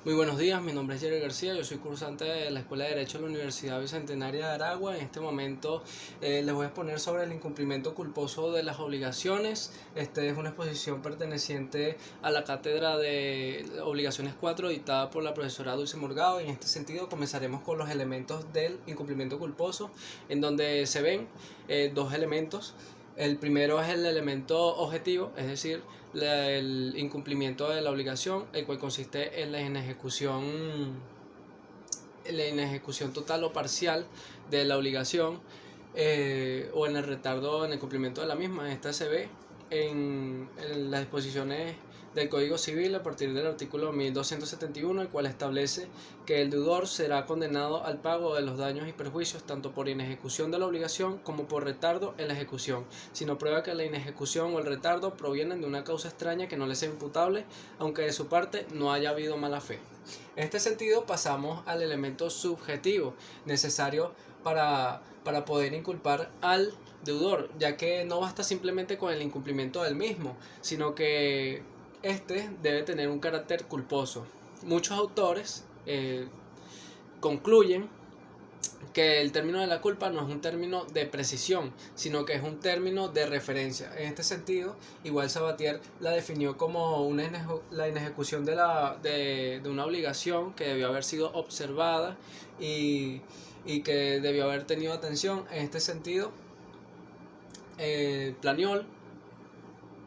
Muy buenos días, mi nombre es Jerry García, yo soy cursante de la Escuela de Derecho de la Universidad Bicentenaria de Aragua. En este momento les voy a exponer sobre el incumplimiento culposo de las obligaciones. Esta es una exposición perteneciente a la cátedra de Obligaciones 4 dictada por la profesora Dulce Morgado. En este sentido comenzaremos con los elementos del incumplimiento culposo, en donde se ven dos elementos. El primero es el elemento objetivo, es decir, el incumplimiento de la obligación, el cual consiste en la inejecución total o parcial de la obligación o en el retardo en el cumplimiento de la misma. Esta se ve en las disposiciones del Código Civil a partir del artículo 1271, el cual establece que el deudor será condenado al pago de los daños y perjuicios tanto por inejecución de la obligación como por retardo en la ejecución, si no prueba que la inejecución o el retardo provienen de una causa extraña que no le sea imputable, aunque de su parte no haya habido mala fe. En este sentido pasamos al elemento subjetivo necesario para poder inculpar al deudor, ya que no basta simplemente con el incumplimiento del mismo, sino que este debe tener un carácter culposo. Muchos autores concluyen que el término de la culpa no es un término de precisión, sino que es un término de referencia. En este sentido, igual Sabatier la definió como la inejecución de una obligación que debió haber sido observada y que debió haber tenido atención. En este sentido, Planiol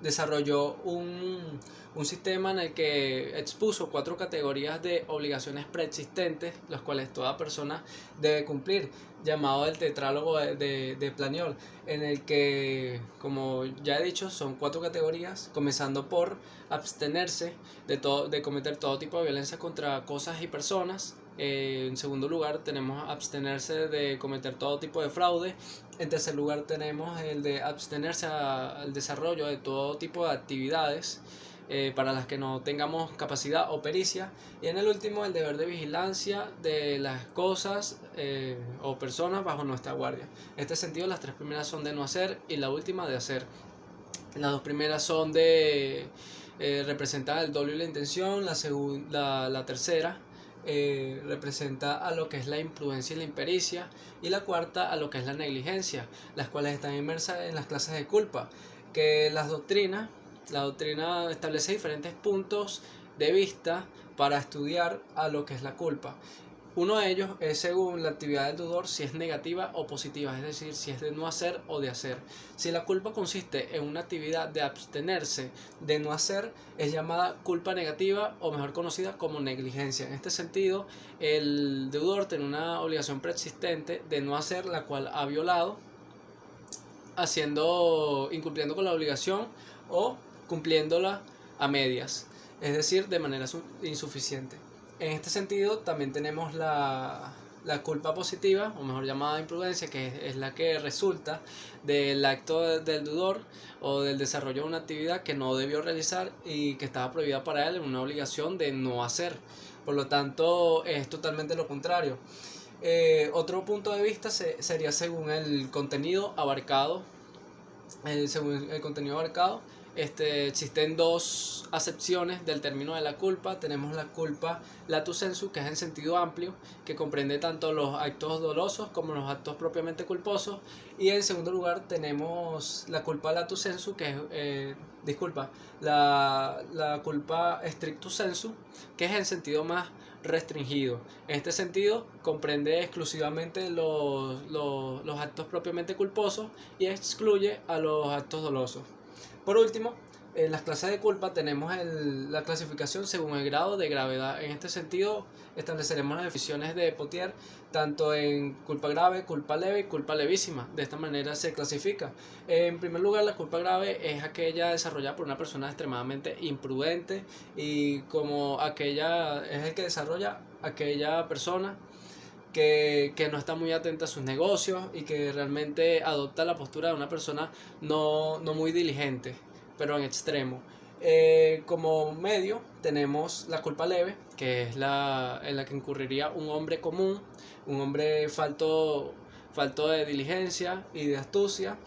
desarrolló un sistema en el que expuso 4 categorías de obligaciones preexistentes, las cuales toda persona debe cumplir, llamado el tetrálogo de Planiol, en el que, como ya he dicho, son 4 categorías, comenzando por abstenerse de cometer todo tipo de violencia contra cosas y personas. En segundo lugar tenemos abstenerse de cometer todo tipo de fraude. En tercer lugar tenemos el de abstenerse al desarrollo de todo tipo de actividades para las que no tengamos capacidad o pericia. Y en el último, el deber de vigilancia de las cosas o personas bajo nuestra guardia. En este sentido, las 3 primeras son de no hacer y la última de hacer. Las 2 primeras son de representar el dolo y la intención. La tercera representa a lo que es la imprudencia y la impericia, y la cuarta a lo que es la negligencia, las cuales están inmersas en las clases de culpa, que la doctrina establece diferentes puntos de vista para estudiar a lo que es la culpa. Uno de ellos es según la actividad del deudor, si es negativa o positiva, es decir, si es de no hacer o de hacer. Si la culpa consiste en una actividad de abstenerse, de no hacer, es llamada culpa negativa o mejor conocida como negligencia. En este sentido, el deudor tiene una obligación preexistente de no hacer, la cual ha violado, incumpliendo con la obligación o cumpliéndola a medias, es decir, de manera insuficiente. En este sentido, también tenemos la culpa positiva, o mejor llamada imprudencia, que es la que resulta del acto del deudor o del desarrollo de una actividad que no debió realizar y que estaba prohibida para él en una obligación de no hacer. Por lo tanto, es totalmente lo contrario. Otro punto de vista sería según el contenido abarcado. Existen 2 acepciones del término de la culpa. Tenemos la culpa lato sensu, que es en sentido amplio, que comprende tanto los actos dolosos como los actos propiamente culposos. Y en segundo lugar tenemos la culpa lato sensu, que es, la culpa stricto sensu, que es en sentido más restringido. En este sentido comprende exclusivamente los actos propiamente culposos y excluye a los actos dolosos. Por último, en las clases de culpa tenemos la clasificación según el grado de gravedad. En este sentido, estableceremos las definiciones de Potier tanto en culpa grave, culpa leve y culpa levísima. De esta manera se clasifica. En primer lugar, la culpa grave es aquella desarrollada por una persona extremadamente imprudente, y como aquella es el que desarrolla aquella persona que no está muy atenta a sus negocios y que realmente adopta la postura de una persona no muy diligente, pero en extremo. Como medio tenemos la culpa leve, que es en la que incurriría un hombre común, un hombre falto de diligencia y de astucia.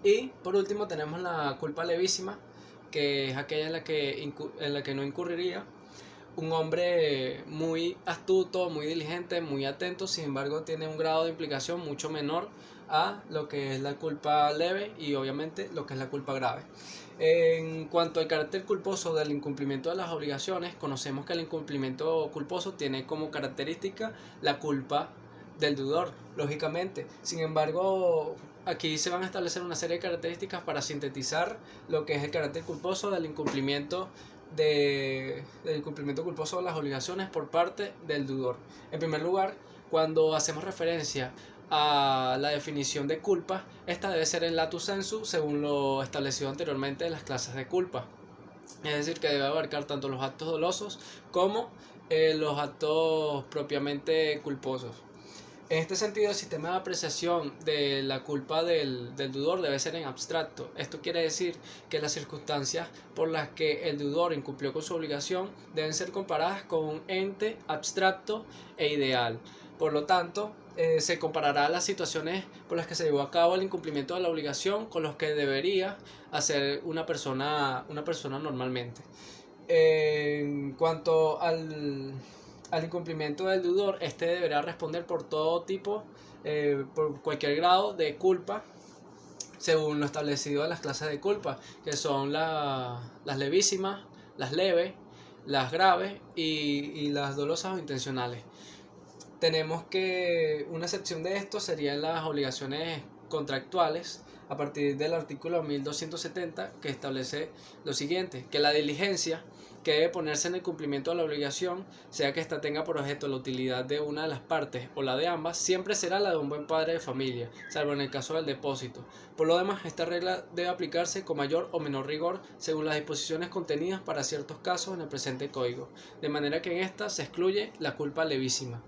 Y por último tenemos la culpa levísima, que es aquella en la que no incurriría un hombre muy astuto, muy diligente, muy atento, sin embargo tiene un grado de implicación mucho menor a lo que es la culpa leve y obviamente lo que es la culpa grave. En cuanto al carácter culposo del incumplimiento de las obligaciones, conocemos que el incumplimiento culposo tiene como característica la culpa del deudor, lógicamente. Sin embargo, aquí se van a establecer una serie de características para sintetizar lo que es el carácter culposo del incumplimiento culposo de las obligaciones por parte del deudor. En primer lugar, cuando hacemos referencia a la definición de culpa, esta debe ser en lato sensu según lo establecido anteriormente en las clases de culpa. Es decir, que debe abarcar tanto los actos dolosos como los actos propiamente culposos. En este sentido, el sistema de apreciación de la culpa del deudor debe ser en abstracto. Esto quiere decir que las circunstancias por las que el deudor incumplió con su obligación deben ser comparadas con un ente abstracto e ideal. Por lo tanto, se comparará las situaciones por las que se llevó a cabo el incumplimiento de la obligación con los que debería hacer una persona normalmente. En cuanto al incumplimiento del deudor, este deberá responder por todo tipo, por cualquier grado de culpa, según lo establecido en las clases de culpa, que son las levísimas, las leves, las graves y las dolosas o intencionales. Tenemos que una excepción de esto serían las obligaciones contractuales a partir del artículo 1270, que establece lo siguiente: que la diligencia que debe ponerse en el cumplimiento de la obligación, sea que ésta tenga por objeto la utilidad de una de las partes o la de ambas, siempre será la de un buen padre de familia, salvo en el caso del depósito. Por lo demás, esta regla debe aplicarse con mayor o menor rigor según las disposiciones contenidas para ciertos casos en el presente código, de manera que en esta se excluye la culpa levísima.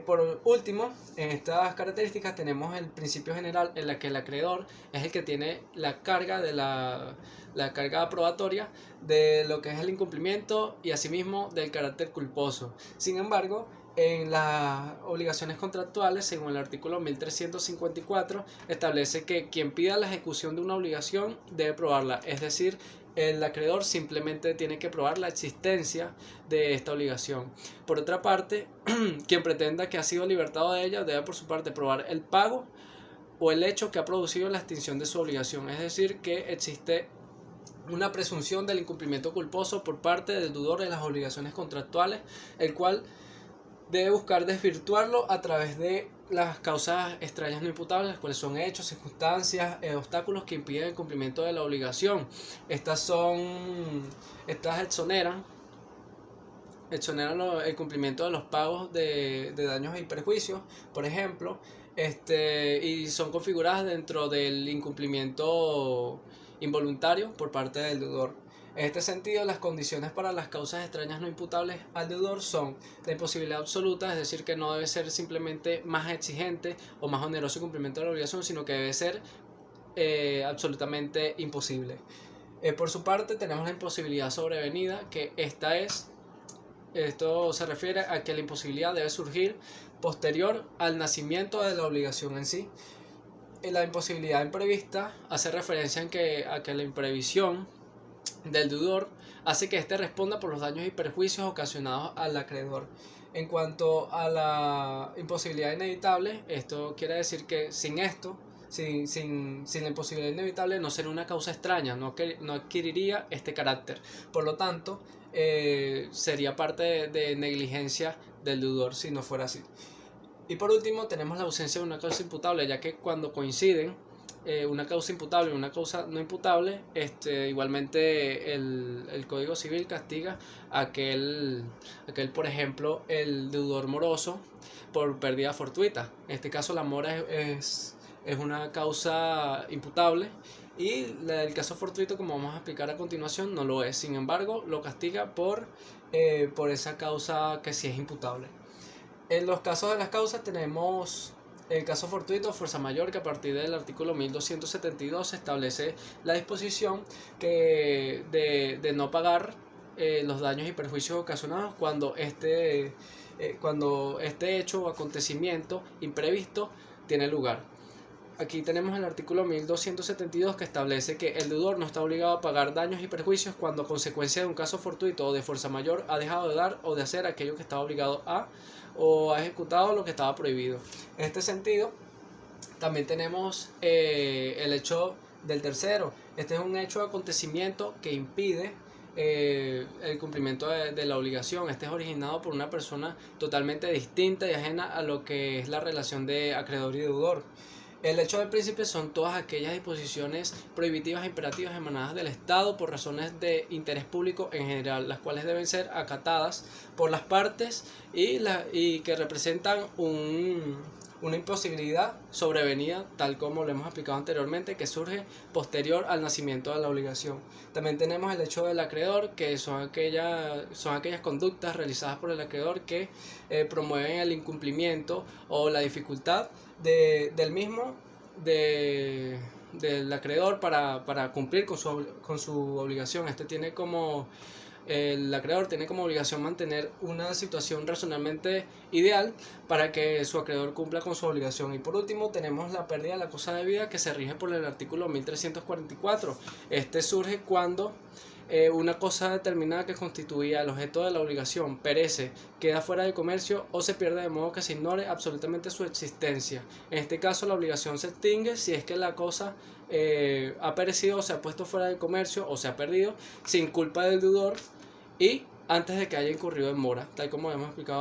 Por último, en estas características tenemos el principio general en la que el acreedor es el que tiene la carga de la carga aprobatoria de lo que es el incumplimiento y asimismo del carácter culposo. Sin embargo, en las obligaciones contractuales, según el artículo 1354, establece que quien pida la ejecución de una obligación debe probarla, es decir, el acreedor simplemente tiene que probar la existencia de esta obligación. Por otra parte, quien pretenda que ha sido libertado de ella debe por su parte probar el pago o el hecho que ha producido la extinción de su obligación, es decir, que existe una presunción del incumplimiento culposo por parte del deudor de las obligaciones contractuales, el cual debe buscar desvirtuarlo a través de las causas extrañas no imputables, las cuales son hechos, circunstancias, obstáculos que impiden el cumplimiento de la obligación. Estas exoneran el cumplimiento de los pagos de daños y perjuicios, por ejemplo, y son configuradas dentro del incumplimiento involuntario por parte del deudor. En este sentido, las condiciones para las causas extrañas no imputables al deudor son la imposibilidad absoluta, es decir, que no debe ser simplemente más exigente o más oneroso el cumplimiento de la obligación, sino que debe ser absolutamente imposible. Por su parte, tenemos la imposibilidad sobrevenida, que esto se refiere a que la imposibilidad debe surgir posterior al nacimiento de la obligación en sí. La imposibilidad imprevista hace referencia a que la imprevisión del deudor hace que éste responda por los daños y perjuicios ocasionados al acreedor. En cuanto a la imposibilidad inevitable, esto quiere decir que sin la imposibilidad inevitable no sería una causa extraña, no adquiriría este carácter. Por lo tanto, sería parte de negligencia del deudor si no fuera así. Y por último, tenemos la ausencia de una causa imputable, ya que cuando coinciden una causa imputable y una causa no imputable, igualmente el Código Civil castiga a aquel, por ejemplo, el deudor moroso por pérdida fortuita. En este caso, la mora es una causa imputable y el caso fortuito, como vamos a explicar a continuación, no lo es. Sin embargo, lo castiga por esa causa que sí es imputable. En los casos de las causas tenemos el caso fortuito, fuerza mayor, que a partir del artículo 1272 establece la disposición de no pagar los daños y perjuicios ocasionados cuando este hecho o acontecimiento imprevisto tiene lugar. aquí tenemos el artículo 1272 que establece que el deudor no está obligado a pagar daños y perjuicios cuando a consecuencia de un caso fortuito o de fuerza mayor ha dejado de dar o de hacer aquello que estaba obligado a o ha ejecutado lo que estaba prohibido. En este sentido, también tenemos el hecho del tercero. Este es un hecho de acontecimiento que impide el cumplimiento de la obligación. Este es originado por una persona totalmente distinta y ajena a lo que es la relación de acreedor y deudor. El hecho del príncipe son todas aquellas disposiciones prohibitivas e imperativas emanadas del Estado por razones de interés público en general, las cuales deben ser acatadas por las partes y que representan una imposibilidad sobrevenida, tal como lo hemos explicado anteriormente, que surge posterior al nacimiento de la obligación. También tenemos el hecho del acreedor, que son aquellas conductas realizadas por el acreedor que promueven el incumplimiento o la dificultad del mismo, del acreedor para cumplir con su obligación. El acreedor tiene como obligación mantener una situación razonablemente ideal para que su acreedor cumpla con su obligación. Y por último tenemos la pérdida de la cosa de vida, que se rige por el artículo 1344. Este surge cuando una cosa determinada que constituía el objeto de la obligación perece, queda fuera de comercio o se pierde de modo que se ignore absolutamente su existencia. En este caso la obligación se extingue si es que la cosa ha perecido o se ha puesto fuera de comercio o se ha perdido sin culpa del deudor y antes de que haya incurrido en mora, tal como hemos explicado